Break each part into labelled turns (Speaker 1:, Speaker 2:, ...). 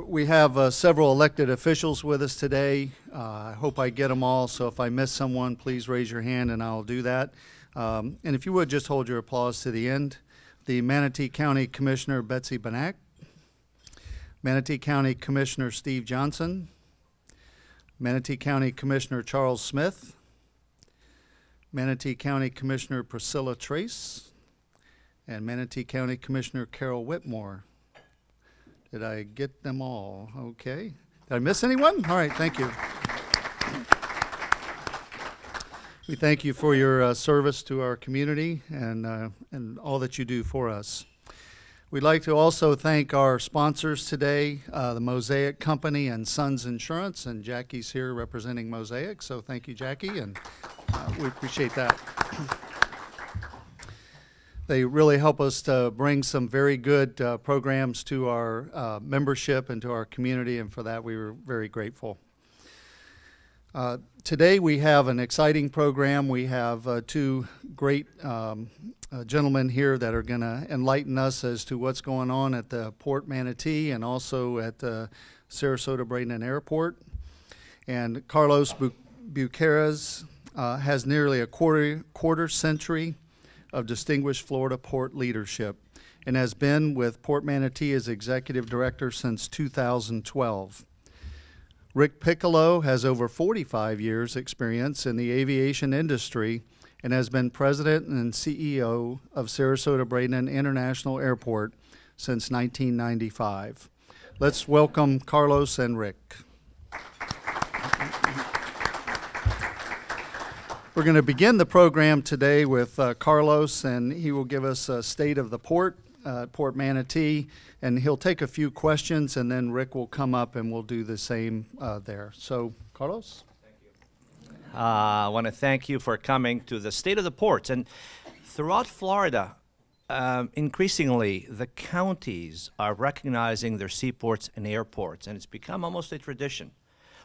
Speaker 1: We have several elected officials with us today. I hope I get them all, so if I miss someone, please raise your hand and I'll do that. And if you would, just hold your applause to the end. The Manatee County Commissioner Betsy Benak, Manatee County Commissioner Steve Johnson, Manatee County Commissioner Charles Smith, Manatee County Commissioner Priscilla Trace, and Manatee County Commissioner Carol Whitmore. Did I get them all? Okay. Did I miss anyone? All right, thank you. We thank you for your service to our community and all that you do for us. We'd like to also thank our sponsors today, the Mosaic Company and Sons Insurance, and Jackie's here representing Mosaic, so thank you, Jackie, and we appreciate that. They really help us to bring some very good programs to our membership and to our community, and for that we were very grateful. Today we have an exciting program. We have two great gentlemen here that are going to enlighten us as to what's going on at the Port Manatee and also at the Sarasota-Bradenton Airport. And Carlos Buquerez has nearly a quarter century of distinguished Florida port leadership and has been with Port Manatee as executive director since 2012. Rick Piccolo has over 45 years experience in the aviation industry and has been president and CEO of Sarasota-Bradenton International Airport since 1995. Let's welcome Carlos and Rick. We're going to begin the program today with Carlos, and he will give us a state of the port, Port Manatee, and he'll take a few questions, and then Rick will come up and we'll do the same there. So, Carlos?
Speaker 2: Thank you. I want to thank you for coming to the state of the ports. And throughout Florida, increasingly, the counties are recognizing their seaports and airports, and it's become almost a tradition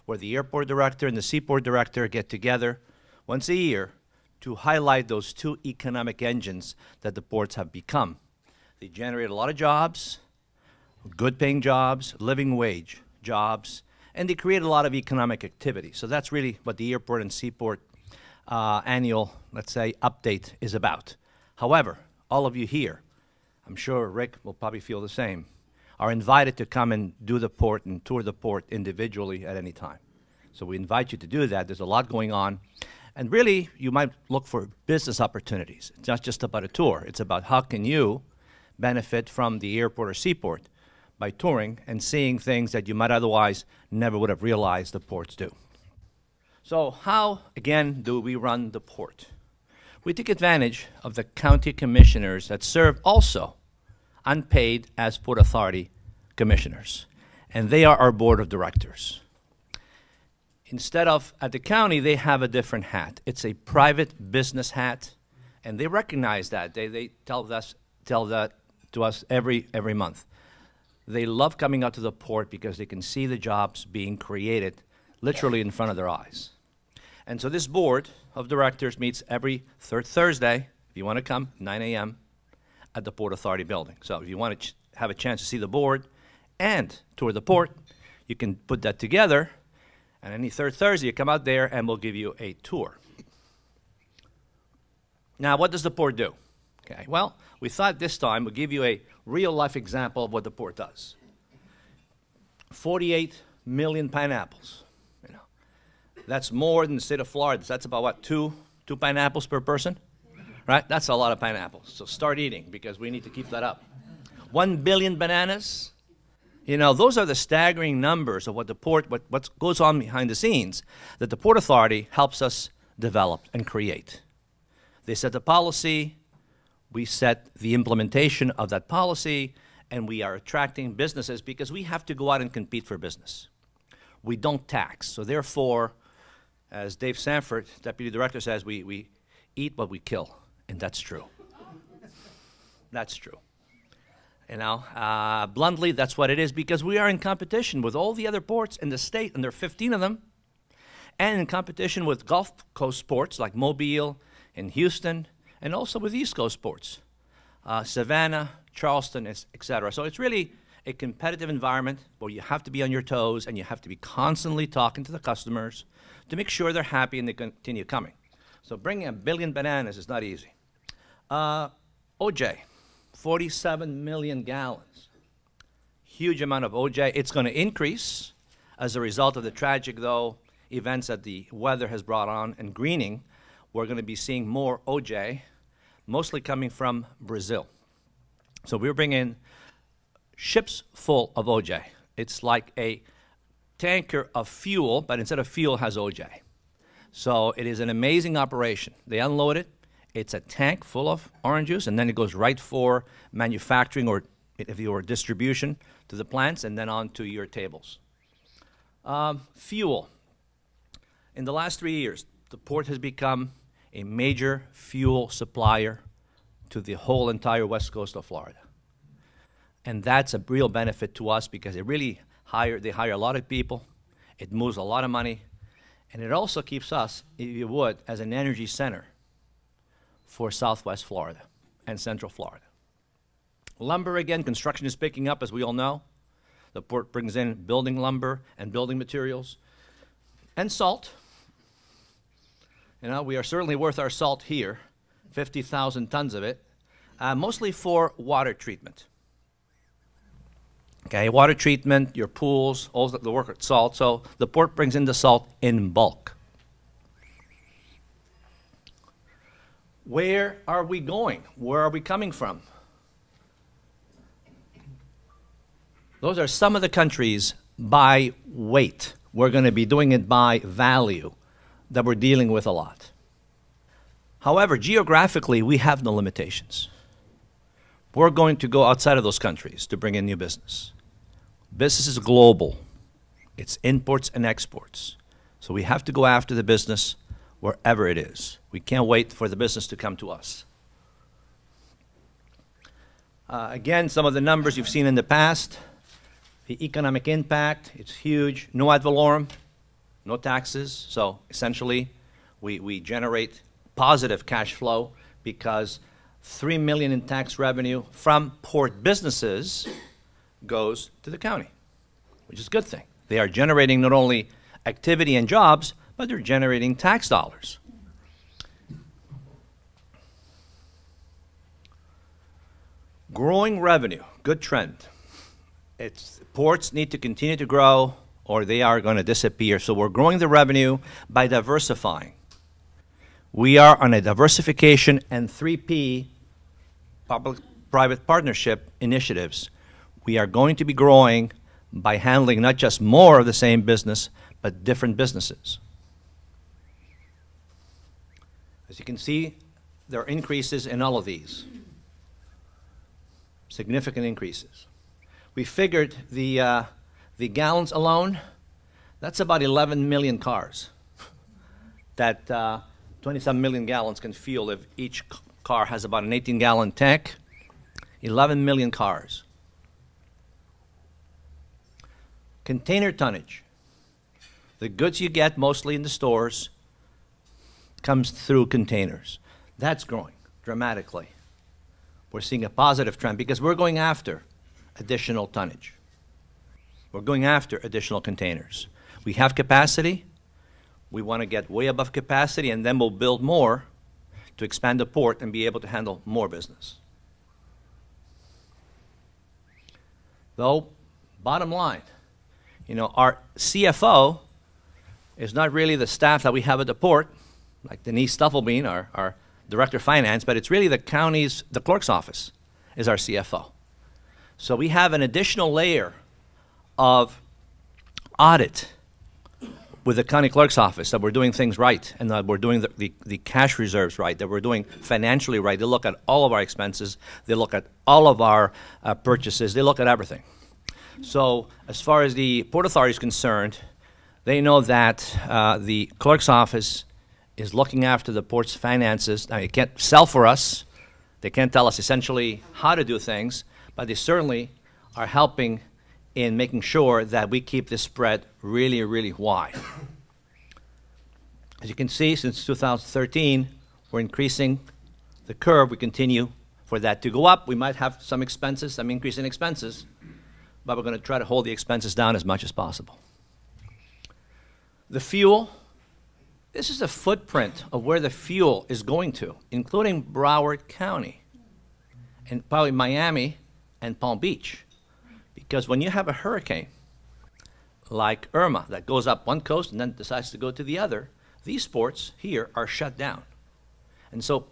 Speaker 2: where the airport director and the seaport director get together once a year to highlight those two economic engines that the ports have become. They generate a lot of jobs, good paying jobs, living wage jobs, and they create a lot of economic activity. So that's really what the airport and seaport annual, let's say, update is about. However, all of you here, I'm sure Rick will probably feel the same, are invited to come and do the port and tour the port individually at any time. So we invite you to do that. There's a lot going on. And really, you might look for business opportunities. It's not just about a tour. It's about how can you benefit from the airport or seaport by touring and seeing things that you might otherwise never would have realized the ports do. So how, again, do we run the port? We take advantage of the county commissioners that serve also unpaid as Port Authority commissioners. And they are our board of directors. Instead of at the county, they have a different hat. It's a private business hat, and they recognize that. They tell that to us every month. They love coming out to the port because they can see the jobs being created literally in front of their eyes. And so this board of directors meets every third Thursday, if you want to come, 9 a.m. at the Port Authority building. So if you want to have a chance to see the board and tour the port, you can put that together. And any third Thursday, you come out there and we'll give you a tour. Now, what does the port do? Okay, well, we thought this time we'll give you a real-life example of what the port does. 48 million pineapples. You know, that's more than the state of Florida. That's about, what, two pineapples per person? Right? That's a lot of pineapples. So start eating because we need to keep that up. 1 billion bananas. You know, those are the staggering numbers of what the port, what goes on behind the scenes that the Port Authority helps us develop and create. They set the policy, we set the implementation of that policy, and we are attracting businesses because we have to go out and compete for business. We don't tax. So therefore, as Dave Sanford, Deputy Director, says, we eat what we kill. And that's true. That's true. You know, bluntly, that's what it is, because we are in competition with all the other ports in the state, and there are 15 of them, and in competition with Gulf Coast ports like Mobile and Houston, and also with East Coast ports, Savannah, Charleston, etc. So it's really a competitive environment where you have to be on your toes and you have to be constantly talking to the customers to make sure they're happy and they continue coming. So bringing 1 billion bananas is not easy. OJ, 47 million gallons. Huge amount of OJ. It's going to increase as a result of the tragic, though, events that the weather has brought on and greening. We're going to be seeing more OJ, mostly coming from Brazil. So we're bringing ships full of OJ. It's like a tanker of fuel, but instead of fuel, has OJ. So it is an amazing operation. They unload it. It's a tank full of orange juice, and then it goes right for manufacturing, or if you were distribution, to the plants, and then on to your tables. Fuel. In the last 3 years, the port has become a major fuel supplier to the whole entire west coast of Florida. And that's a real benefit to us because they hire a lot of people, it moves a lot of money, and it also keeps us, if you would, as an energy center for Southwest Florida and Central Florida. Lumber, again, construction is picking up, as we all know. The port brings in building lumber and building materials and salt. You know, we are certainly worth our salt here, 50,000 tons of it, mostly for water treatment. Okay, water treatment, your pools, all the work at salt. So the port brings in the salt in bulk. Where are we going? Where are we coming from? Those are some of the countries by weight. We're going to be doing it by value that we're dealing with a lot. However, geographically, we have no limitations. We're going to go outside of those countries to bring in new business. Business is global. It's imports and exports. So we have to go after the business wherever it is. We can't wait for the business to come to us. Again, some of the numbers you've seen in the past. The economic impact, it's huge. No ad valorem, no taxes. So essentially, we generate positive cash flow because $3 million in tax revenue from port businesses goes to the county, which is a good thing. They are generating not only activity and jobs, but they're generating tax dollars. Growing revenue, good trend. Ports need to continue to grow or they are going to disappear. So we're growing the revenue by diversifying. We are on a diversification and 3P, public-private partnership initiatives. We are going to be growing by handling not just more of the same business, but different businesses. As you can see, there are increases in all of these. Significant increases. We figured the gallons alone, that's about 11 million cars that 27 million gallons can fuel if each car has about an 18-gallon tank. 11 million cars. Container tonnage. The goods you get mostly in the stores comes through containers. That's growing dramatically. We're seeing a positive trend because we're going after additional tonnage. We're going after additional containers. We have capacity. We want to get way above capacity, and then we'll build more to expand the port and be able to handle more business. Though, bottom line, you know, our CFO is not really the staff that we have at the port, like Denise Stuffelbein, our Director of Finance, but it's really the county's, the clerk's office is our CFO. So we have an additional layer of audit with the county clerk's office, that we're doing things right, and that we're doing the cash reserves right, that we're doing financially right. They look at all of our expenses. They look at all of our purchases. They look at everything. So as far as the Port Authority is concerned, they know that the clerk's office is looking after the port's finances. Now, they can't sell for us. They can't tell us essentially how to do things, but they certainly are helping in making sure that we keep this spread really, really wide. As you can see, since 2013, we're increasing the curve. We continue for that to go up. We might have some expenses, some increase in expenses, but we're going to try to hold the expenses down as much as possible. The fuel, this is a footprint of where the fuel is going to, including Broward County, and probably Miami and Palm Beach. Because when you have a hurricane, like Irma, that goes up one coast and then decides to go to the other, these ports here are shut down. And so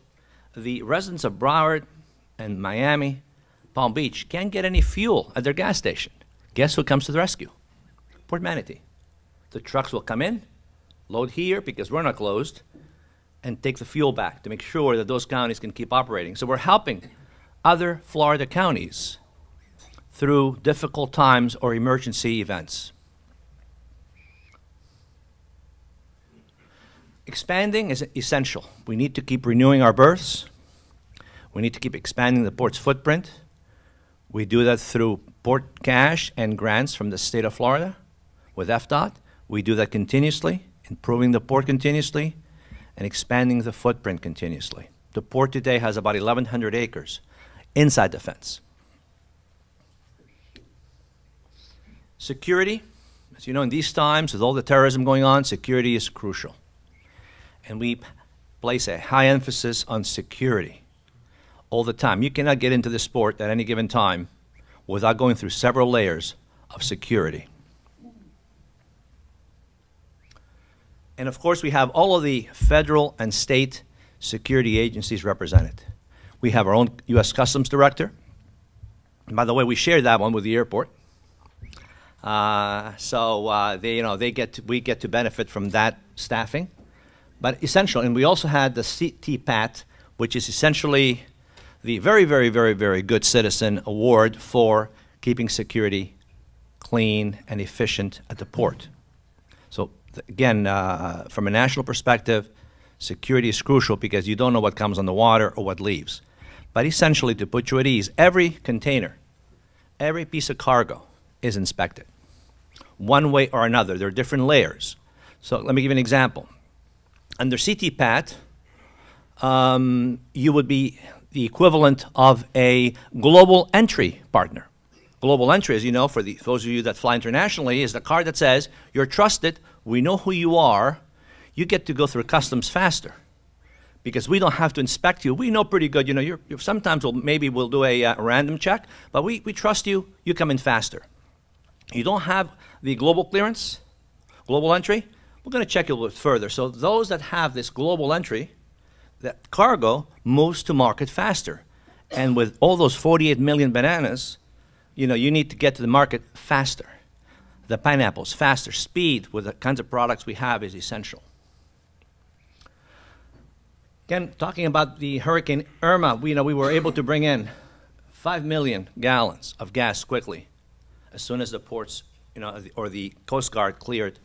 Speaker 2: the residents of Broward and Miami, Palm Beach, can't get any fuel at their gas station. Guess who comes to the rescue? Port Manatee. The trucks will come in, load here because we're not closed, and take the fuel back to make sure that those counties can keep operating. So we're helping other Florida counties through difficult times or emergency events. Expanding is essential. We need to keep renewing our berths. We need to keep expanding the port's footprint. We do that through port cash and grants from the state of Florida with FDOT. We do that continuously, improving the port continuously, and expanding the footprint continuously. The port today has about 1,100 acres inside the fence. Security, as you know, in these times, with all the terrorism going on, security is crucial. And we place a high emphasis on security all the time. You cannot get into this sport at any given time without going through several layers of security. And of course, we have all of the federal and state security agencies represented. We have our own U.S. Customs Director. And by the way, we share that one with the airport. We get to benefit from that staffing. But essential, and we also had the CTPAT, which is essentially the very, very, very, very good citizen award for keeping security clean and efficient at the port. So again, from a national perspective, security is crucial because you don't know what comes on the water or what leaves. But essentially, to put you at ease, every container, every piece of cargo is inspected, one way or another. There are different layers. So let me give you an example. Under CTPAT, you would be the equivalent of a global entry partner. Global entry, as you know, for those of you that fly internationally, is the card that says, you're trusted, we know who you are, you get to go through customs faster. Because we don't have to inspect you. We know pretty good, you know, sometimes we'll do a random check, but we trust you, you come in faster. You don't have the global clearance, global entry, we're going to check it a little bit further. So those that have this global entry, that cargo moves to market faster. And with all those 48 million bananas, you know, you need to get to the market faster. The pineapples, faster. Speed with the kinds of products we have is essential. Again, talking about the Hurricane Irma, we were able to bring in 5 million gallons of gas quickly as soon as the ports, or the Coast Guard cleared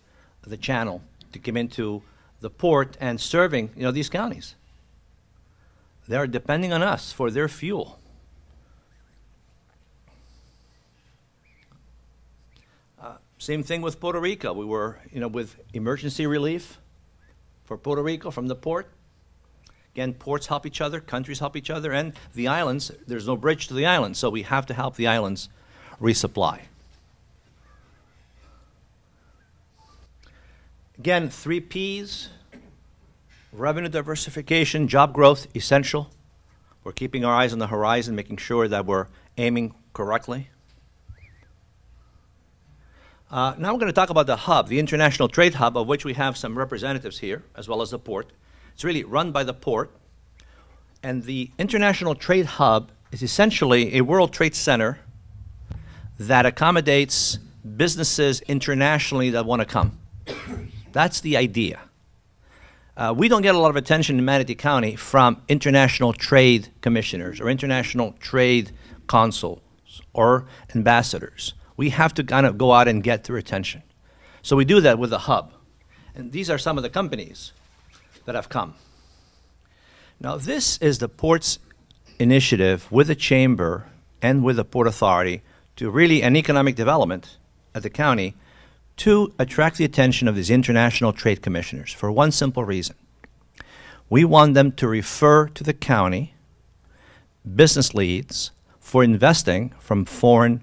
Speaker 2: the channel to come into the port and serving, these counties. They're depending on us for their fuel. Same thing with Puerto Rico. We were, with emergency relief for Puerto Rico from the port. Again, ports help each other, countries help each other, and the islands, there's no bridge to the islands, so we have to help the islands resupply. Again, 3 Ps, revenue diversification, job growth, essential. We're keeping our eyes on the horizon, making sure that we're aiming correctly. Now we're going to talk about the hub, the International Trade Hub, of which we have some representatives here, as well as the port. It's really run by the port. And the International Trade Hub is essentially a World Trade Center that accommodates businesses internationally that want to come. That's the idea. We don't get a lot of attention in Manatee County from international trade commissioners or international trade consuls or ambassadors. We have to kind of go out and get their attention. So we do that with the hub. And these are some of the companies that have come. Now, this is the Ports Initiative with the Chamber and with the Port Authority to really an economic development at the county to attract the attention of these international trade commissioners for one simple reason. We want them to refer to the county business leads for investing from foreign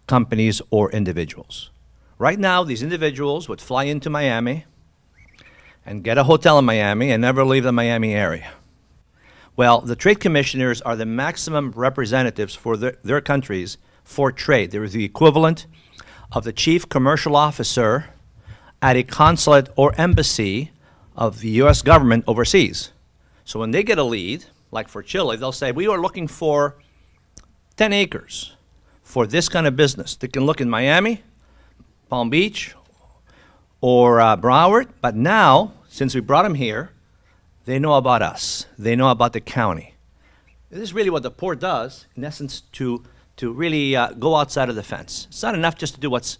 Speaker 2: companies or individuals. Right now, these individuals would fly into Miami and get a hotel in Miami and never leave the Miami area. Well, the trade commissioners are the maximum representatives for their countries for trade. They're the equivalent of the chief commercial officer at a consulate or embassy of the U.S. government overseas. So when they get a lead, like for Chile, they'll say, we are looking for 10 acres for this kind of business. They can look in Miami, Palm Beach, or Broward, but now, since we brought them here, they know about us. They know about the county. This is really what the port does, in essence, to really go outside of the fence. It's not enough just to do what's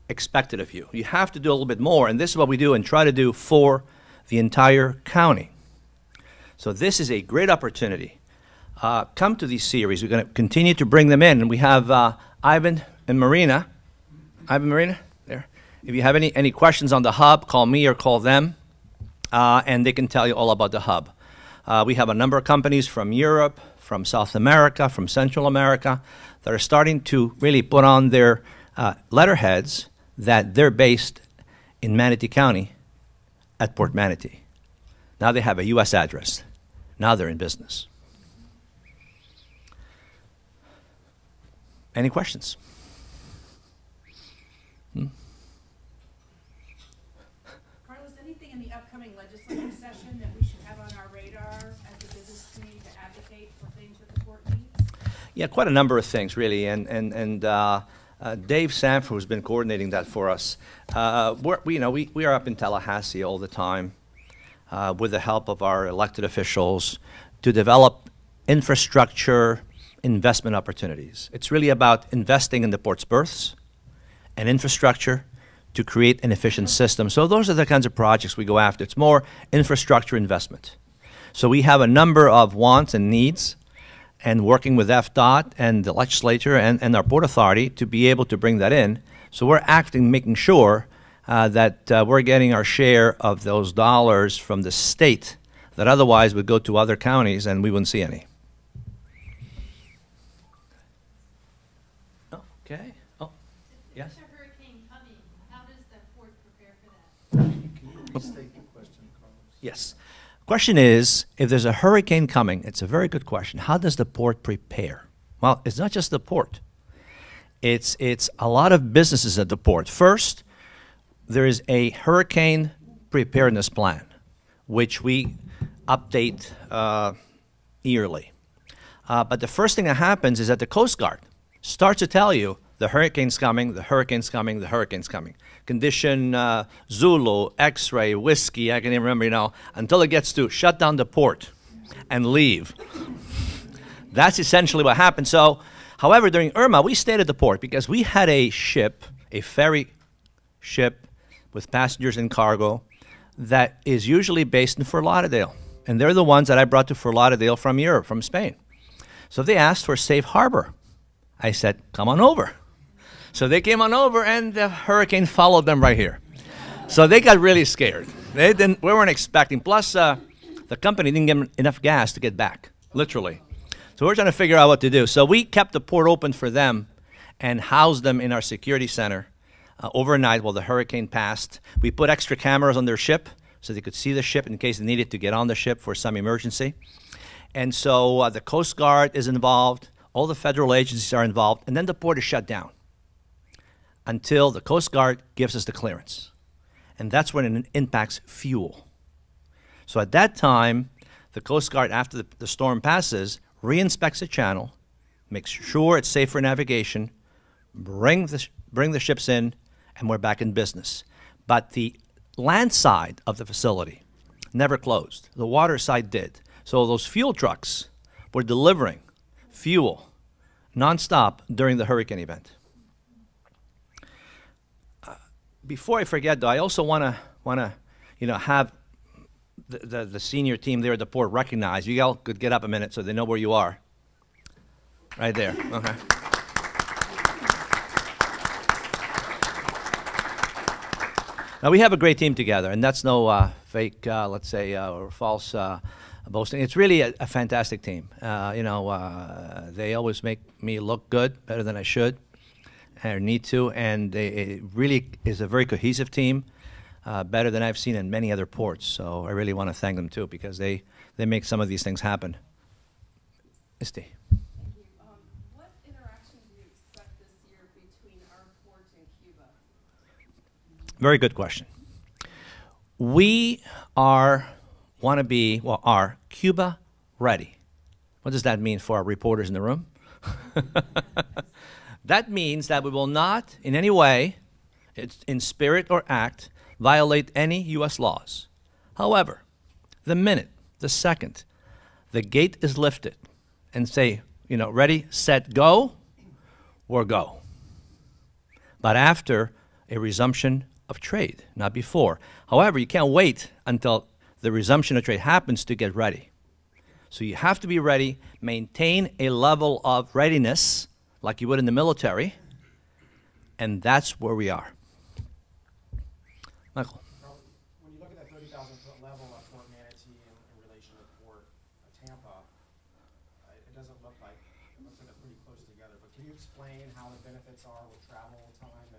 Speaker 2: expected of you. You have to do a little bit more, and this is what we do and try to do for the entire county. So this is a great opportunity. Come to these series. We're going to continue to bring them in, and we have Ivan and Marina. Ivan, Marina, there. If you have any questions on the hub, call me or call them, and they can tell you all about the hub. We have a number of companies from Europe, from South America, from Central America, that are starting to really put on their letterheads that they're based in Manatee County at Port Manatee. Now they have a U.S. address. Now they're in business. Any questions?
Speaker 3: Carlos, anything in the upcoming legislative session that we should have on our radar as a business community to advocate for things that the port needs?
Speaker 2: Yeah, quite a number of things, really, and Dave Sanford, who's been coordinating that for us, we are up in Tallahassee all the time with the help of our elected officials to develop infrastructure investment opportunities. It's really about investing in the port's berths and infrastructure to create an efficient system. So those are the kinds of projects we go after. It's more infrastructure investment. So we have a number of wants and needs, and working with FDOT and the legislature and our Port Authority to be able to bring that in. So we're acting, making sure that we're getting our share of those dollars from the state that otherwise would go to other counties and we wouldn't see any. Okay. Oh, yes?
Speaker 4: If there's a hurricane coming, how does the port prepare for that?
Speaker 1: Can you restate the question, Carlos?
Speaker 2: Yes. Question is, if there's a hurricane coming, it's a very good question. How does the port prepare? Well, it's not just the port. It's a lot of businesses at the port. First, there is a hurricane preparedness plan, which we update yearly. But the first thing that happens is that the Coast Guard starts to tell you the hurricane's coming, the hurricane's coming, the hurricane's coming. Condition Zulu, X-ray, whiskey, I can even remember, until it gets to shut down the port and leave. That's essentially what happened. So, however, during Irma, we stayed at the port because we had a ship, a ferry ship with passengers and cargo that is usually based in Fort Lauderdale. And they're the ones that I brought to Fort Lauderdale from Europe, from Spain. So they asked for safe harbor. I said, come on over. So they came on over, and the hurricane followed them right here. So they got really scared. We weren't expecting. Plus, the company didn't give them enough gas to get back, literally. So we're trying to figure out what to do. So we kept the port open for them and housed them in our security center overnight while the hurricane passed. We put extra cameras on their ship so they could see the ship in case they needed to get on the ship for some emergency. And so the Coast Guard is involved. All the federal agencies are involved. And then the port is shut down until the Coast Guard gives us the clearance. And that's when it impacts fuel. So at that time, the Coast Guard, after the storm passes, re-inspects the channel, makes sure it's safe for navigation, bring the ships in, and we're back in business. But the land side of the facility never closed. The water side did. So those fuel trucks were delivering fuel nonstop during the hurricane event. Before I forget, though, I also want to, have the senior team there at the port recognize. You all could get up a minute so they know where you are. Right there. Okay. Now, we have a great team together, and that's no fake, let's say, or false boasting. It's really a fantastic team. They always make me look good, better than I should or need to, and it really is a very cohesive team, better than I've seen in many other ports. So I really want to thank them, too, because they make some of these things happen. Misty.
Speaker 5: What interaction do you expect this year between our port and Cuba?
Speaker 2: Very good question. We are Cuba ready. What does that mean for our reporters in the room? That means that we will not in any way, in spirit or act, violate any U.S. laws. However, the second, the gate is lifted and say, ready, set, go, we'll go. But after a resumption of trade, not before. However, you can't wait until the resumption of trade happens to get ready. So you have to be ready, maintain a level of readiness like you would in the military, and that's where we are. Michael.
Speaker 6: When you look at that 30,000-foot level at Fort Manatee in relation to Port Tampa, it doesn't look like, it looks like they're pretty close together. But can you explain how the benefits are with travel time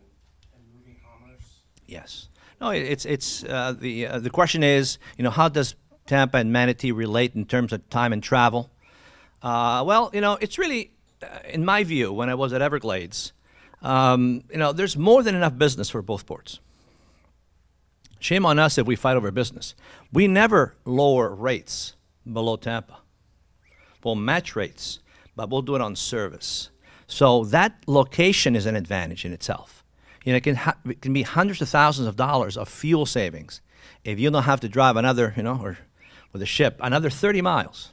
Speaker 6: and moving commerce?
Speaker 2: Yes. No, the question is, how does Tampa and Manatee relate in terms of time and travel? It's really, in my view, when I was at Everglades, there's more than enough business for both ports. Shame on us if we fight over business. We never lower rates below Tampa. We'll match rates, but we'll do it on service. So that location is an advantage in itself. It can be hundreds of thousands of dollars of fuel savings if you don't have to drive another, or with a ship, another 30 miles,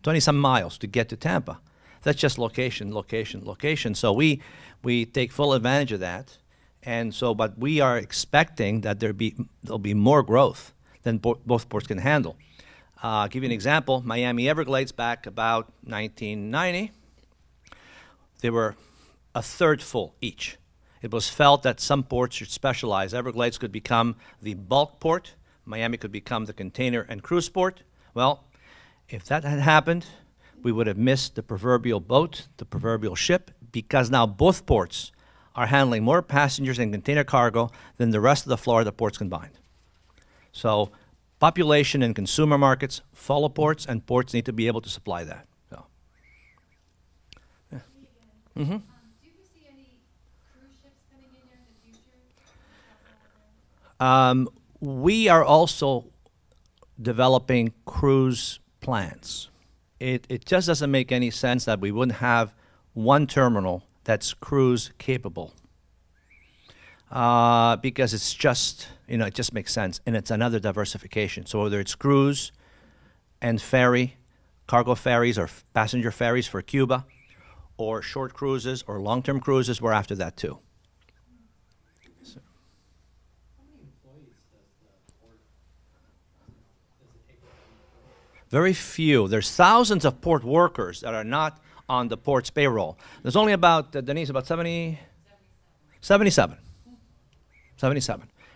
Speaker 2: 20-some miles to get to Tampa. That's just location, location, location. So we take full advantage of that. And so, but we are expecting that there'll be more growth than both ports can handle. I'll give you an example. Miami Everglades back about 1990, they were a third full each. It was felt that some ports should specialize. Everglades could become the bulk port. Miami could become the container and cruise port. Well, if that had happened, we would have missed the proverbial boat, the proverbial ship, because now both ports are handling more passengers and container cargo than the rest of the Florida ports combined. So population and consumer markets follow ports, and ports need to be able to supply that. So, yeah.
Speaker 4: Do you see any cruise ships coming in there in the future?
Speaker 2: We are also developing cruise plans. It just doesn't make any sense that we wouldn't have one terminal that's cruise capable, because it's just, it just makes sense, and it's another diversification. So whether it's cruise and ferry, cargo ferries or passenger ferries for Cuba, or short cruises or long-term cruises, we're after that too. So.
Speaker 6: How many employees does the port take?
Speaker 2: Very few. There's thousands of port workers that are not on the port's payroll. There's only about, Denise, about 77.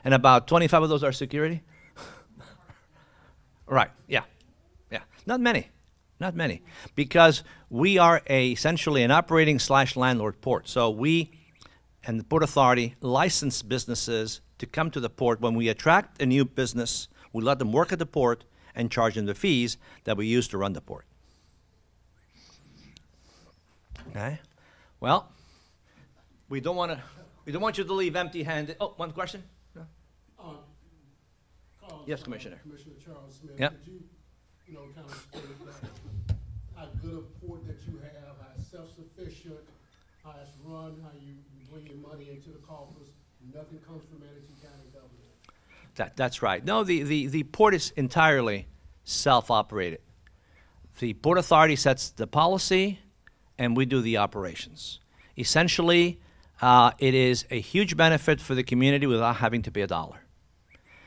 Speaker 2: And about 25 of those are security? Right, yeah. Not many. Because we are essentially an operating / landlord port. So we and the Port Authority license businesses to come to the port. When we attract a new business, we let them work at the port and charge them the fees that we use to run the port. Okay. Well, we don't want you to leave empty-handed. Oh, one question? No? Yes, Commissioner.
Speaker 7: Commissioner Charles Smith.
Speaker 2: Yep.
Speaker 7: Could you, kind of state that how good a port that you have, how it's self-sufficient, how it's run, how you bringing money into the coffers. Nothing comes from Manatee County government.
Speaker 2: That's right. No, the port is entirely self-operated. The Port Authority sets the policy, and we do the operations. Essentially, it is a huge benefit for the community without having to pay a dollar.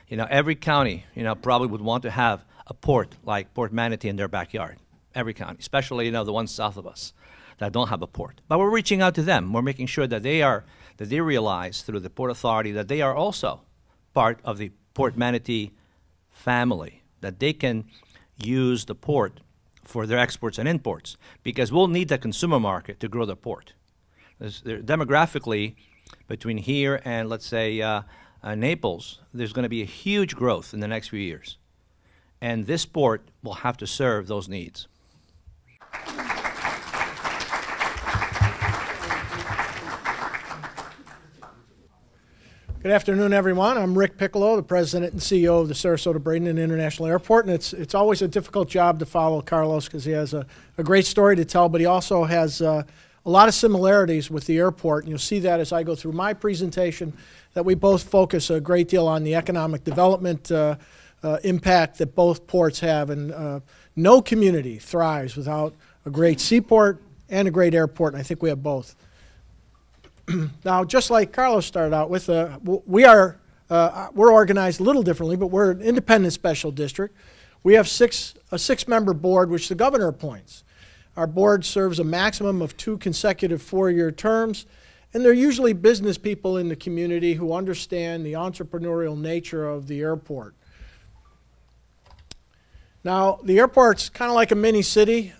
Speaker 2: You know, every county, you know, probably would want to have a port like Port Manatee in their backyard. Every county, especially, you know, the ones south of us that don't have a port. But we're reaching out to them. We're making sure that they realize through the Port Authority that they are also part of the Port Manatee family, that they can use the port for their exports and imports, because we'll need the consumer market to grow the port. Demographically, between here and, let's say, Naples, there's going to be a huge growth in the next few years. And this port will have to serve those needs.
Speaker 8: Good afternoon, everyone. I'm Rick Piccolo, the President and CEO of the Sarasota-Bradenton International Airport, and it's always a difficult job to follow Carlos because he has a great story to tell, but he also has a lot of similarities with the airport, and you'll see that as I go through my presentation, that we both focus a great deal on the economic development impact that both ports have, and no community thrives without a great seaport and a great airport, and I think we have both. Now, just like Carlos started out with, we're organized a little differently, but we're an independent special district. We have a six-member board, which the governor appoints. Our board serves a maximum of 2 consecutive 4-year terms, and they're usually business people in the community who understand the entrepreneurial nature of the airport. Now, the airport's kind of like a mini city.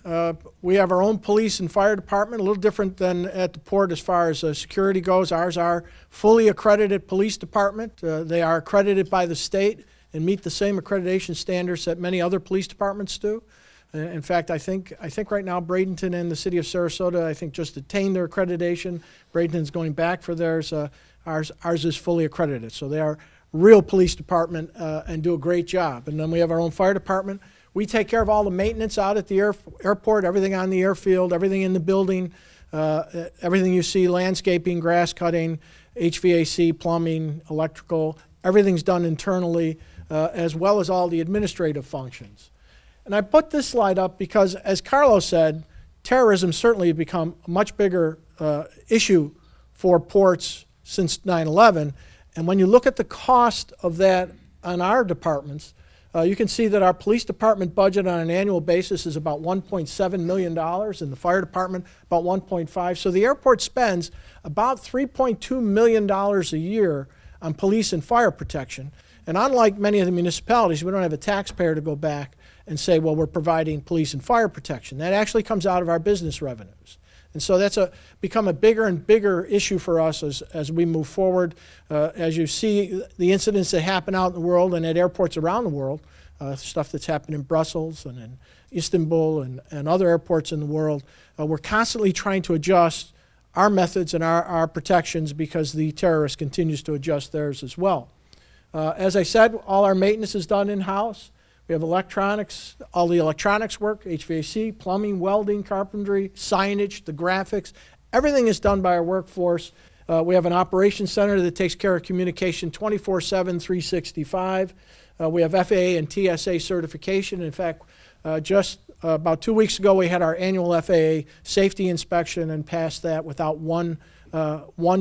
Speaker 8: We have our own police and fire department, a little different than at the port as far as security goes. Ours are fully accredited police department. They are accredited by the state and meet the same accreditation standards that many other police departments do. In fact, I think right now Bradenton and the city of Sarasota, I think, just attained their accreditation. Bradenton's going back for theirs. Ours is fully accredited. So they are real police department and do a great job. And then we have our own fire department. We take care of all the maintenance out at the airport, everything on the airfield, everything in the building, everything you see, landscaping, grass cutting, HVAC, plumbing, electrical, everything's done internally, as well as all the administrative functions. And I put this slide up because, as Carlos said, terrorism certainly has become a much bigger issue for ports since 9/11. And when you look at the cost of that on our departments, you can see that our police department budget on an annual basis is about $1.7 million, and the fire department about $1.5. So the airport spends about $3.2 million a year on police and fire protection. And unlike many of the municipalities, we don't have a taxpayer to go back and say, well, we're providing police and fire protection. That actually comes out of our business revenues. And so that's become a bigger and bigger issue for us as we move forward. As you see the incidents that happen out in the world and at airports around the world, stuff that's happened in Brussels and in Istanbul and other airports in the world, we're constantly trying to adjust our methods and our protections because the terrorist continues to adjust theirs as well. As I said, all our maintenance is done in-house. We have electronics, all the electronics work, HVAC, plumbing, welding, carpentry, signage, the graphics. Everything is done by our workforce. We have an operations center that takes care of communication 24/7, 365. We have FAA and TSA certification. In fact, just about 2 weeks ago, we had our annual FAA safety inspection and passed that without one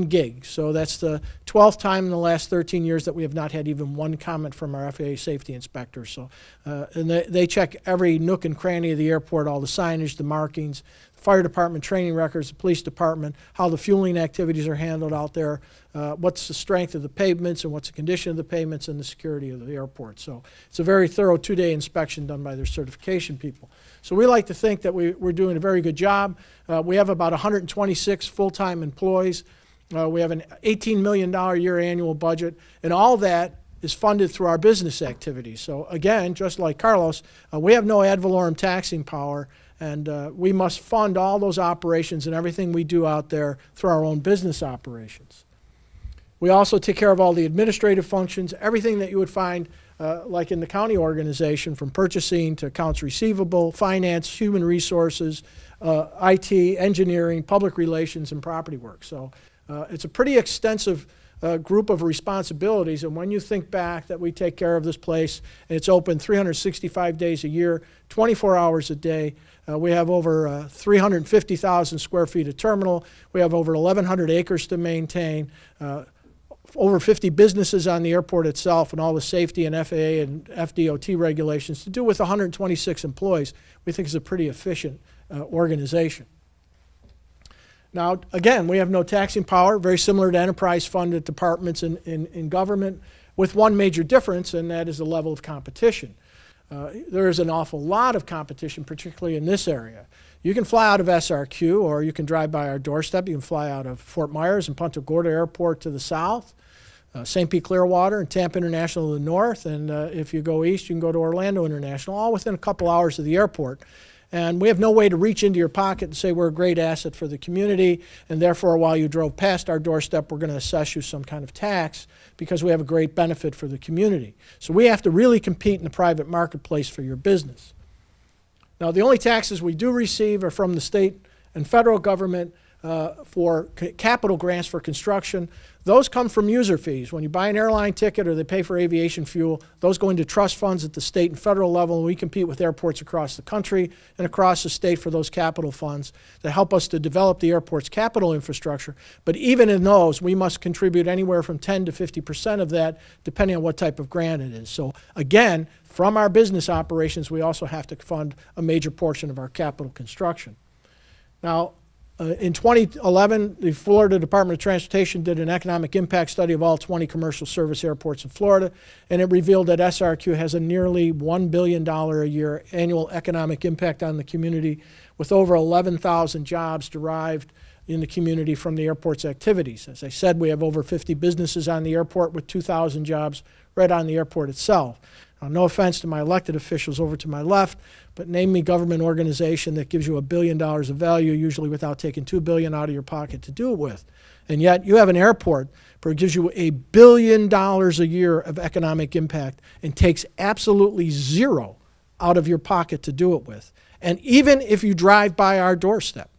Speaker 8: gig. So that's the 12th time in the last 13 years that we have not had even one comment from our FAA safety inspectors. So, and they check every nook and cranny of the airport, all the signage, the markings, the fire department training records, the police department, how the fueling activities are handled out there, what's the strength of the pavements and what's the condition of the pavements and the security of the airport. So it's a very thorough 2-day inspection done by their certification people. So we like to think that we're doing a very good job. We have about 126 full-time employees. We have an $18 million a year annual budget, and all that is funded through our business activities. So again, just like Carlos, we have no ad valorem taxing power, and we must fund all those operations and everything we do out there through our own business operations. We also take care of all the administrative functions, everything that you would find like in the county organization, from purchasing to accounts receivable, finance, human resources, IT, engineering, public relations, and property work. So It's a pretty extensive group of responsibilities, and when you think back that we take care of this place, and it's open 365 days a year, 24 hours a day. We have over 350,000 square feet of terminal. We have over 1,100 acres to maintain. Over 50 businesses on the airport itself, and all the safety and FAA and FDOT regulations to do with 126 employees. We think is a pretty efficient organization. Now, again, we have no taxing power, very similar to enterprise-funded departments in government, with one major difference, and that is the level of competition. There is an awful lot of competition, particularly in this area. You can fly out of SRQ, or you can drive by our doorstep. You can fly out of Fort Myers and Punta Gorda Airport to the south, St. Pete Clearwater and Tampa International to the north, and if you go east, you can go to Orlando International, all within a couple hours of the airport. And we have no way to reach into your pocket and say we're a great asset for the community, and therefore while you drove past our doorstep, we're going to assess you some kind of tax because we have a great benefit for the community. So we have to really compete in the private marketplace for your business. Now, the only taxes we do receive are from the state and federal government for capital grants for construction. Those come from user fees. When you buy an airline ticket or they pay for aviation fuel, those go into trust funds at the state and federal level, and we compete with airports across the country and across the state for those capital funds that help us to develop the airport's capital infrastructure. But even in those, we must contribute anywhere from 10 to 50% of that, depending on what type of grant it is. So again, from our business operations, we also have to fund a major portion of our capital construction. Now, in 2011, the Florida Department of Transportation did an economic impact study of all 20 commercial service airports in Florida, and it revealed that SRQ has a nearly $1 billion a year annual economic impact on the community, with over 11,000 jobs derived in the community from the airport's activities. As I said, we have over 50 businesses on the airport with 2,000 jobs right on the airport itself. Now, no offense to my elected officials over to my left, but name me government organization that gives you $1 billion of value, usually without taking $2 billion out of your pocket to do it with. And yet you have an airport that gives you $1 billion a year of economic impact and takes absolutely zero out of your pocket to do it with. And even if you drive by our doorstep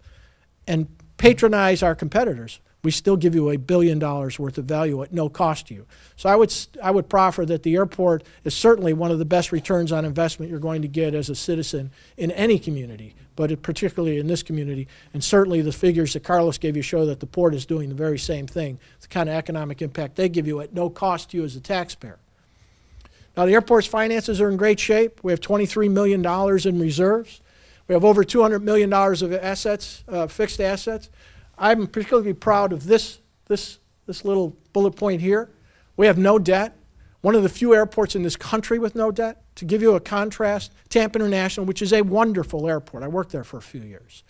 Speaker 8: and patronize our competitors, we still give you $1 billion worth of value at no cost to you. So I would proffer that the airport is certainly one of the best returns on investment you're going to get as a citizen in any community, but particularly in this community. And certainly the figures that Carlos gave you show that the port is doing the very same thing, the kind of economic impact they give you at no cost to you as a taxpayer. Now, the airport's finances are in great shape. We have $23 million in reserves. We have over $200 million of assets, fixed assets. I'm particularly proud of this little bullet point here. We have no debt. One of the few airports in this country with no debt. To give you a contrast, Tampa International, which is a wonderful airport, I worked there for a few years,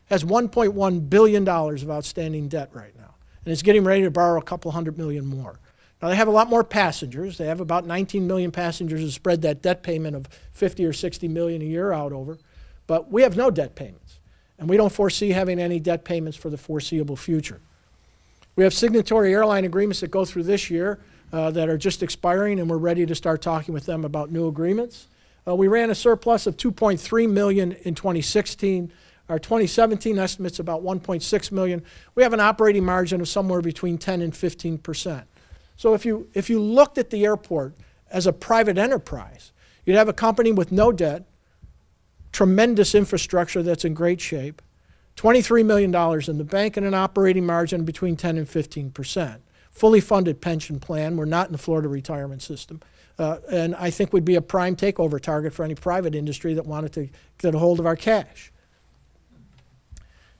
Speaker 8: has $1.1 billion of outstanding debt right now, and is getting ready to borrow a couple $100 million more. Now, they have a lot more passengers. They have about 19 million passengers to spread that debt payment of 50 or 60 million a year out over, but we have no debt payments. And we don't foresee having any debt payments for the foreseeable future. We have signatory airline agreements that go through this year that are just expiring, and we're ready to start talking with them about new agreements. We ran a surplus of $2.3 million in 2016. Our 2017 estimate's about $1.6 million. We have an operating margin of somewhere between 10 and 15%. So if you looked at the airport as a private enterprise, you'd have a company with no debt, tremendous infrastructure that's in great shape, $23 million in the bank, and an operating margin between 10 and 15%. Fully funded pension plan. We're not in the Florida retirement system. And I think we'd be a prime takeover target for any private industry that wanted to get a hold of our cash.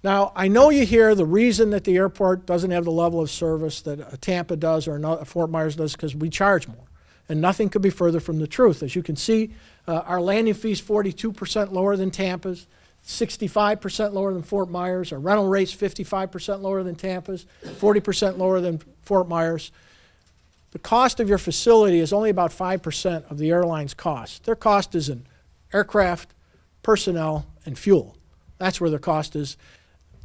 Speaker 8: Now, I know you hear the reason that the airport doesn't have the level of service that Tampa does or Fort Myers does because we charge more. And nothing could be further from the truth. As you can see, our landing fee is 42% lower than Tampa's, 65% lower than Fort Myers. Our rental rate's 55% lower than Tampa's, 40% lower than Fort Myers. The cost of your facility is only about 5% of the airline's cost. Their cost is in aircraft, personnel, and fuel. That's where their cost is.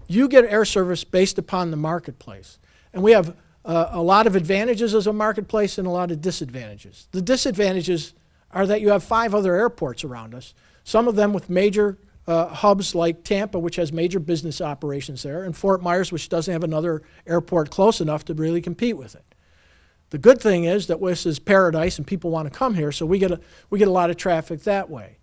Speaker 8: You get air service based upon the marketplace. And we have a lot of advantages as a marketplace and a lot of disadvantages. The disadvantages are that you have 5 other airports around us, some of them with major hubs like Tampa, which has major business operations there, and Fort Myers, which doesn't have another airport close enough to really compete with it. The good thing is that this is paradise and people want to come here, so we get a lot of traffic that way.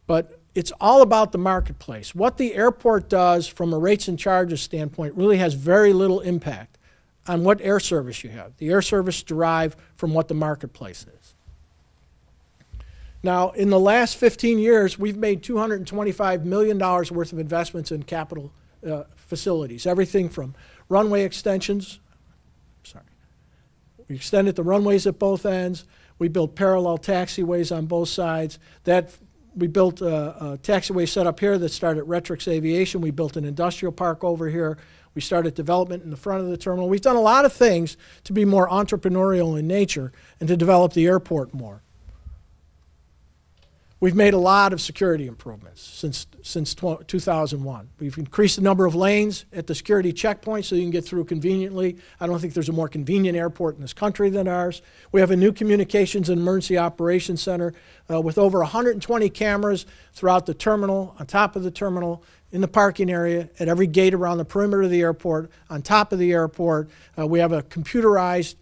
Speaker 8: But it's all about the marketplace. What the airport does from a rates and charges standpoint really has very little impact on what air service you have. The air service derive from what the marketplace is. Now, in the last 15 years, we've made $225 million worth of investments in capital facilities, everything from runway extensions. We extended the runways at both ends. We built parallel taxiways on both sides. We built a taxiway set up here that started Retrix Aviation. We built an industrial park over here. We started development in the front of the terminal. We've done a lot of things to be more entrepreneurial in nature and to develop the airport more. We've made a lot of security improvements since 2001. We've increased the number of lanes at the security checkpoints so you can get through conveniently. I don't think there's a more convenient airport in this country than ours. We have a new communications and emergency operations center with over 120 cameras throughout the terminal, on top of the terminal, in the parking area, at every gate around the perimeter of the airport, on top of the airport. We have a computerized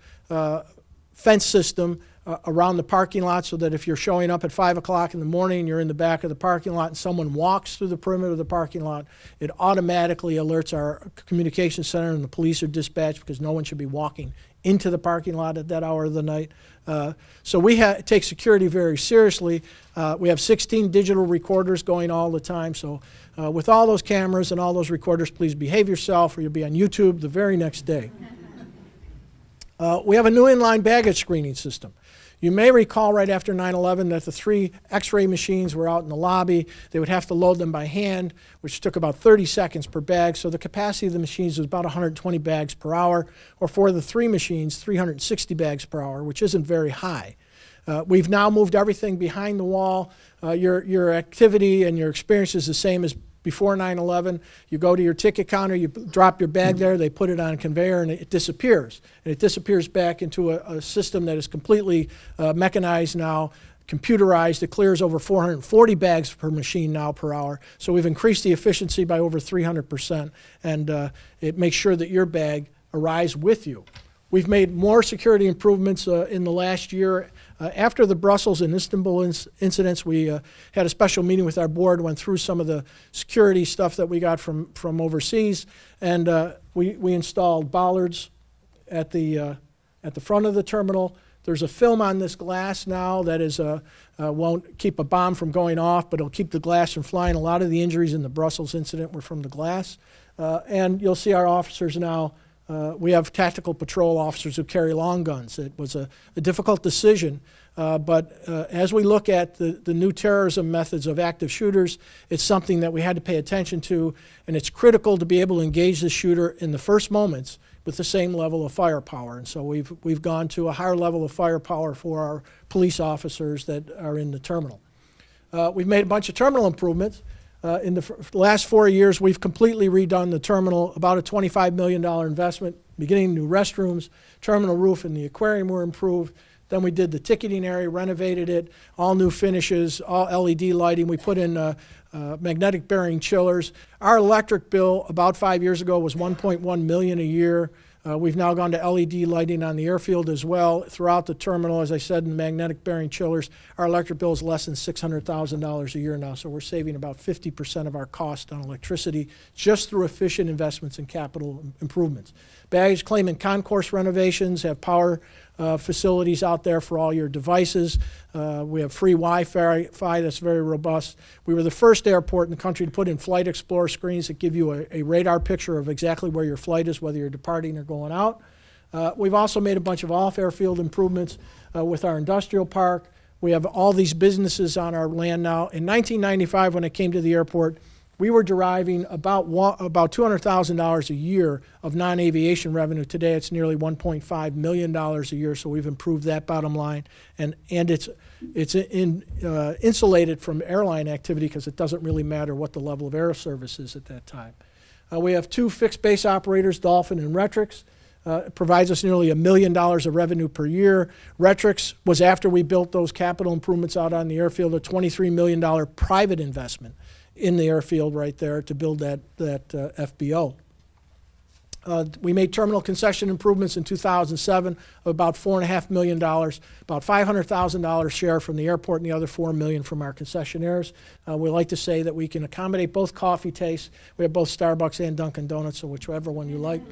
Speaker 8: fence system around the parking lot so that if you're showing up at 5 o'clock in the morning and you're in the back of the parking lot and someone walks through the perimeter of the parking lot, it automatically alerts our communications center and the police are dispatched because no one should be walking into the parking lot at that hour of the night. So we take security very seriously. We have 16 digital recorders going all the time. So with all those cameras and all those recorders, please behave yourself or you'll be on YouTube the very next day. We have a new inline baggage screening system. You may recall right after 9/11 that the 3 X-ray machines were out in the lobby. They would have to load them by hand, which took about 30 seconds per bag. So the capacity of the machines was about 120 bags per hour, or for the 3 machines, 360 bags per hour, which isn't very high. We've now moved everything behind the wall. Your activity and your experience is the same as before 9/11. You go to your ticket counter, you drop your bag there, they put it on a conveyor, and it disappears. And it disappears back into a system that is completely mechanized now, computerized. It clears over 440 bags per machine now per hour. So we've increased the efficiency by over 300%, and it makes sure that your bag arrives with you. We've made more security improvements in the last year. After the Brussels and Istanbul incidents, we had a special meeting with our board, went through some of the security stuff that we got from overseas, and we installed bollards at the front of the terminal. There's a film on this glass now that won't keep a bomb from going off, but it'll keep the glass from flying. A lot of the injuries in the Brussels incident were from the glass. And you'll see our officers now. We have tactical patrol officers who carry long guns. It was a difficult decision, but as we look at the new terrorism methods of active shooters, it's something that we had to pay attention to, and it's critical to be able to engage the shooter in the first moments with the same level of firepower. And so we've gone to a higher level of firepower for our police officers that are in the terminal. We've made a bunch of terminal improvements. In the last 4 years, we've completely redone the terminal, about a $25 million investment, beginning new restrooms, terminal roof and the aquarium were improved. Then we did the ticketing area, renovated it, all new finishes, all LED lighting. We put in magnetic bearing chillers. Our electric bill about 5 years ago was $1.1 million a year. We've now gone to LED lighting on the airfield as well. Throughout the terminal, as I said, in magnetic bearing chillers, our electric bill is less than $600,000 a year now, so we're saving about 50% of our cost on electricity just through efficient investments in capital improvements. Baggage claim and concourse renovations have power facilities out there for all your devices. We have free Wi-Fi that's very robust. We were the first airport in the country to put in Flight Explorer screens that give you a radar picture of exactly where your flight is, whether you're departing or going out. We've also made a bunch of off-airfield improvements with our industrial park. We have all these businesses on our land now. In 1995, when I came to the airport, we were deriving about $200,000 a year of non-aviation revenue. Today, it's nearly $1.5 million a year, so we've improved that bottom line. And it's insulated from airline activity because it doesn't really matter what the level of air service is at that time. We have 2 fixed base operators, Dolphin and Retrix. It provides us nearly $1 million of revenue per year. Retrix was, after we built those capital improvements out on the airfield, a $23 million private investment in the airfield right there to build that FBO. We made terminal concession improvements in 2007 of about $4.5 million, about $500,000 share from the airport and the other $4 million from our concessionaires. We like to say that we can accommodate both coffee tastes. We have both Starbucks and Dunkin' Donuts, so whichever one you like.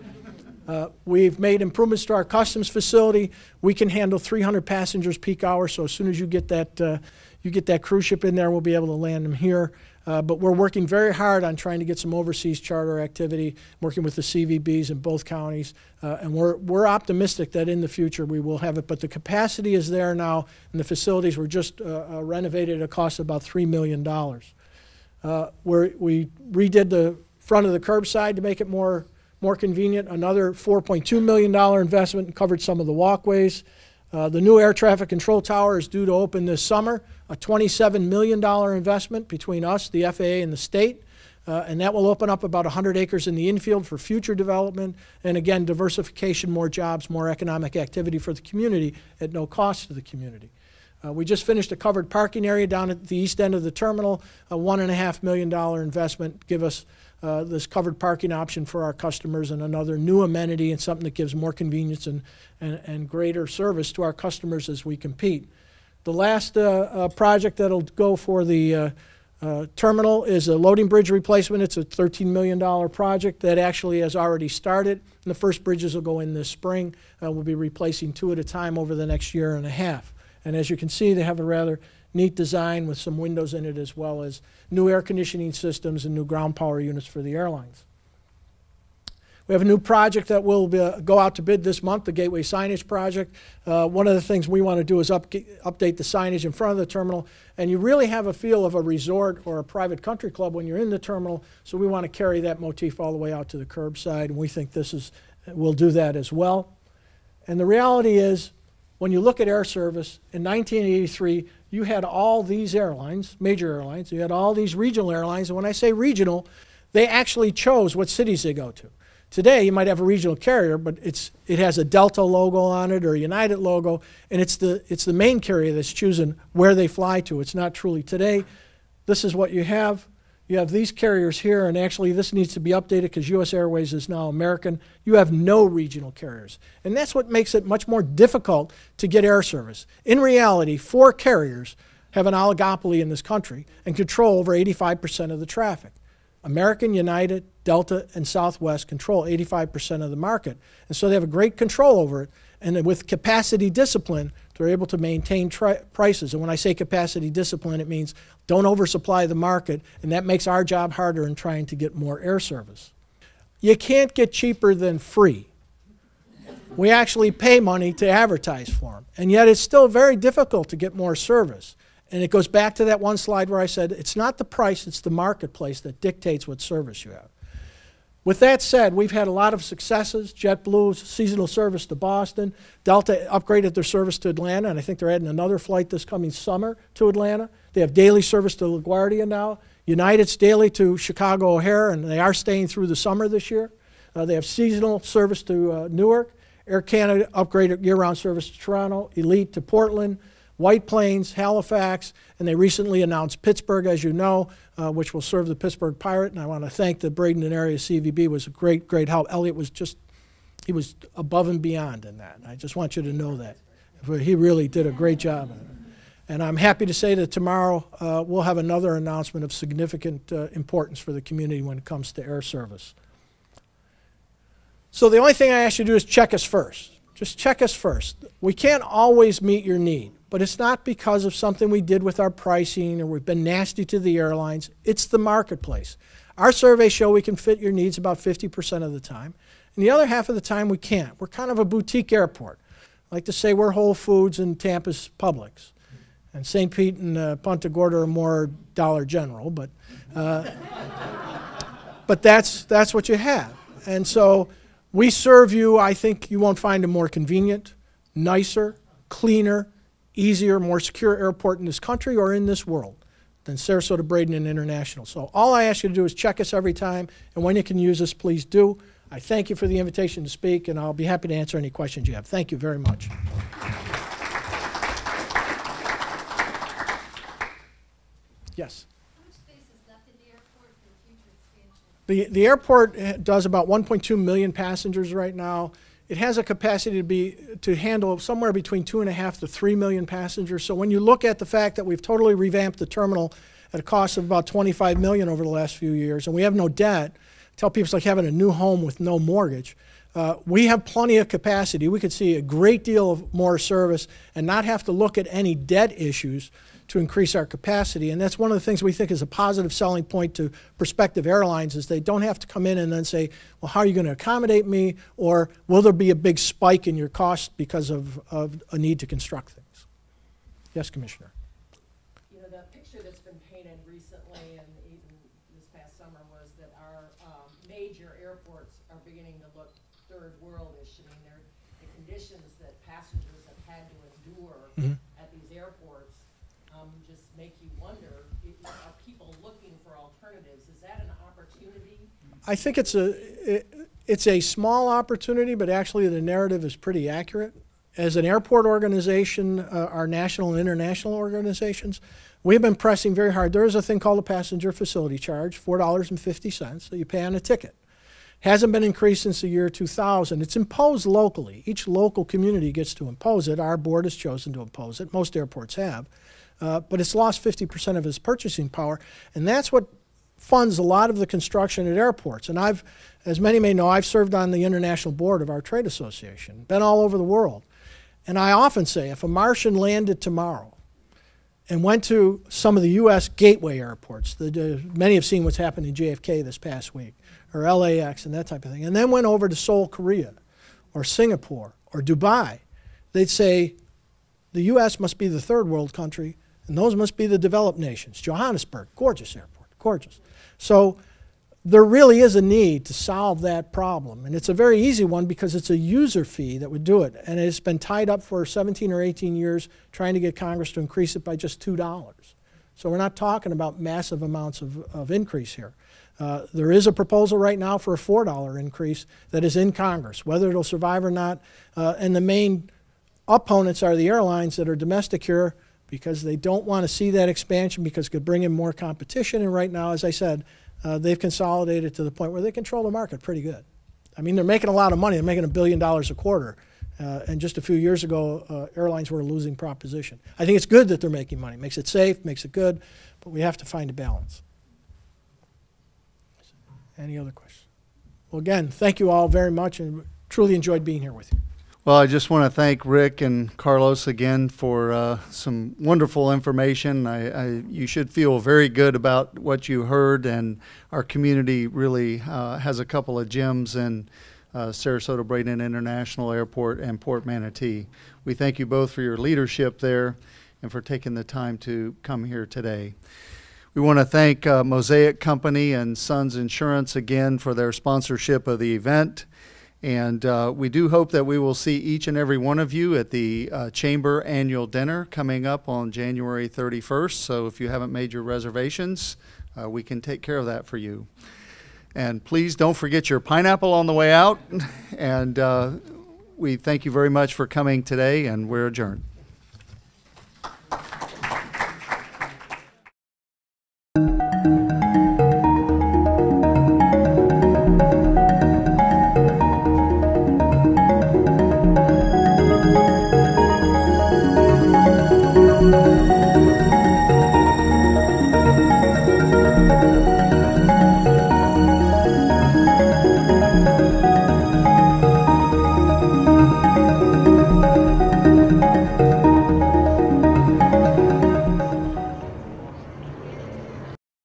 Speaker 8: We've made improvements to our customs facility. We can handle 300 passengers peak hour, so as soon as you get that cruise ship in there, we'll be able to land them here. But we're working very hard on trying to get some overseas charter activity, working with the CVBs in both counties, and we're optimistic that in the future we will have it. But the capacity is there now, and the facilities were just renovated at a cost of about $3 million. We redid the front of the curbside to make it more convenient. Another $4.2 million investment and covered some of the walkways. The new air traffic control tower is due to open this summer, a $27 million investment between us, the FAA, and the state. And that will open up about 100 acres in the infield for future development. And again, diversification, more jobs, more economic activity for the community at no cost to the community. We just finished a covered parking area down at the east end of the terminal, a $1.5 million investment, give us this covered parking option for our customers and another new amenity and something that gives more convenience and greater service to our customers as we compete. The last project that'll go for the terminal is a loading bridge replacement. It's a $13 million project that actually has already started. And the first bridges will go in this spring. We'll be replacing 2 at a time over the next year and a half. And as you can see, they have a rather neat design with some windows in it, as well as new air conditioning systems and new ground power units for the airlines. We have a new project that will go out to bid this month, the Gateway Signage Project. One of the things we want to do is update the signage in front of the terminal, and you really have a feel of a resort or a private country club when you're in the terminal, so we want to carry that motif all the way out to the curbside, and we think will do that as well. And the reality is, when you look at air service, in 1983, you had all these airlines, major airlines, you had all these regional airlines, and when I say regional, they actually chose what cities they go to. Today, you might have a regional carrier, but it has a Delta logo on it or a United logo, and it's the main carrier that's choosing where they fly to. It's not truly today. This is what you have. You have these carriers here, and actually this needs to be updated because U.S. Airways is now American. You have no regional carriers, and that's what makes it much more difficult to get air service. In reality, 4 carriers have an oligopoly in this country and control over 85% of the traffic. American, United, Delta, and Southwest control 85% of the market, and so they have a great control over it, and with capacity discipline, they're able to maintain prices. And when I say capacity discipline, it means don't oversupply the market, and that makes our job harder in trying to get more air service. You can't get cheaper than free. We actually pay money to advertise for them, and yet it's still very difficult to get more service. And it goes back to that one slide where I said it's not the price, it's the marketplace that dictates what service you have. With that said, we've had a lot of successes. JetBlue's seasonal service to Boston. Delta upgraded their service to Atlanta, and I think they're adding another flight this coming summer to Atlanta. They have daily service to LaGuardia now. United's daily to Chicago O'Hare, and they are staying through the summer this year. They have seasonal service to Newark. Air Canada upgraded year-round service to Toronto. Elite to Portland. White Plains, Halifax, and they recently announced Pittsburgh, as you know, which will serve the Pittsburgh Pirate. And I want to thank the Bradenton area CVB. Was a great, great help. Elliot was he was above and beyond in that. I just want you to know that. He really did a great job. And I'm happy to say that tomorrow we'll have another announcement of significant importance for the community when it comes to air service. So the only thing I ask you to do is check us first. Just check us first. We can't always meet your need, but it's not because of something we did with our pricing or we've been nasty to the airlines. It's the marketplace. Our surveys show we can fit your needs about 50% of the time, and the other half of the time we can't. We're kind of a boutique airport. I like to say we're Whole Foods and Tampa's Publix, and St. Pete and Punta Gorda are more Dollar General, but that's what you have. And so we serve you. I think you won't find a more convenient, nicer, cleaner, easier, more secure airport in this country or in this world than Sarasota-Bradenton International. So all I ask you to do is check us every time, and when you can use us, please do. I thank you for the invitation to speak, and I'll be happy to answer any questions you have. Thank you very much. Yes?
Speaker 4: How much space is left in the airport
Speaker 8: The airport does about 1.2 million passengers right now. It has a capacity to handle somewhere between 2.5 to 3 million passengers. So when you look at the fact that we've totally revamped the terminal at a cost of about $25 million over the last few years, and we have no debt, tell people it's like having a new home with no mortgage. We have plenty of capacity. We could see a great deal of more service and not have to look at any debt issues to increase our capacity. And that's one of the things we think is a positive selling point to prospective airlines, is they don't have to come in and then say, well, how are you going to accommodate me? Or will there be a big spike in your cost because of a need to construct things? Yes, Commissioner.
Speaker 9: You know, the picture that's been painted recently and even this past summer was that our major airports are beginning to look third world-ish. I mean, the conditions that passengers have had to endure at these airports just make you wonder, are people looking for alternatives? Is that an opportunity?
Speaker 8: I think it's a small opportunity, but actually the narrative is pretty accurate. As an airport organization, our national and international organizations, we've been pressing very hard. There is a thing called a passenger facility charge, $4.50 that you pay on a ticket. Hasn't been increased since the year 2000. It's imposed locally. Each local community gets to impose it. Our board has chosen to impose it. Most airports have. But it's lost 50% of its purchasing power, and that's what funds a lot of the construction at airports. And as many may know, I've served on the international board of our trade association, been all over the world. And I often say, if a Martian landed tomorrow and went to some of the U.S. gateway airports, many have seen what's happened in JFK this past week, or LAX and that type of thing, and then went over to Seoul, Korea, or Singapore, or Dubai, they'd say, the U.S. must be the third world country, and those must be the developed nations. Johannesburg, gorgeous airport, gorgeous. So there really is a need to solve that problem. And it's a very easy one because it's a user fee that would do it. And it's been tied up for 17 or 18 years trying to get Congress to increase it by just $2. So we're not talking about massive amounts of increase here. There is a proposal right now for a $4 increase that is in Congress. Whether it'll survive or not, and the main opponents are the airlines that are domestic here, because they don't want to see that expansion because it could bring in more competition. And right now, as I said, they've consolidated to the point where they control the market pretty good. I mean, they're making a lot of money. They're making $1 billion a quarter. And just a few years ago, airlines were a losing proposition. I think it's good that they're making money. Makes it safe, makes it good, but we have to find a balance. Any other questions? Well, again, thank you all very much, and truly enjoyed being here with you.
Speaker 1: Well, I just want to thank Rick and Carlos again for some wonderful information. You should feel very good about what you heard, and our community really has a couple of gems in Sarasota-Bradenton International Airport and Port Manatee. We thank you both for your leadership there and for taking the time to come here today. We want to thank Mosaic Company and Sons Insurance again for their sponsorship of the event. And we do hope that we will see each and every one of you at the Chamber Annual Dinner coming up on January 31st. So if you haven't made your reservations, we can take care of that for you. And please don't forget your pineapple on the way out. And we thank you very much for coming today, and we're adjourned.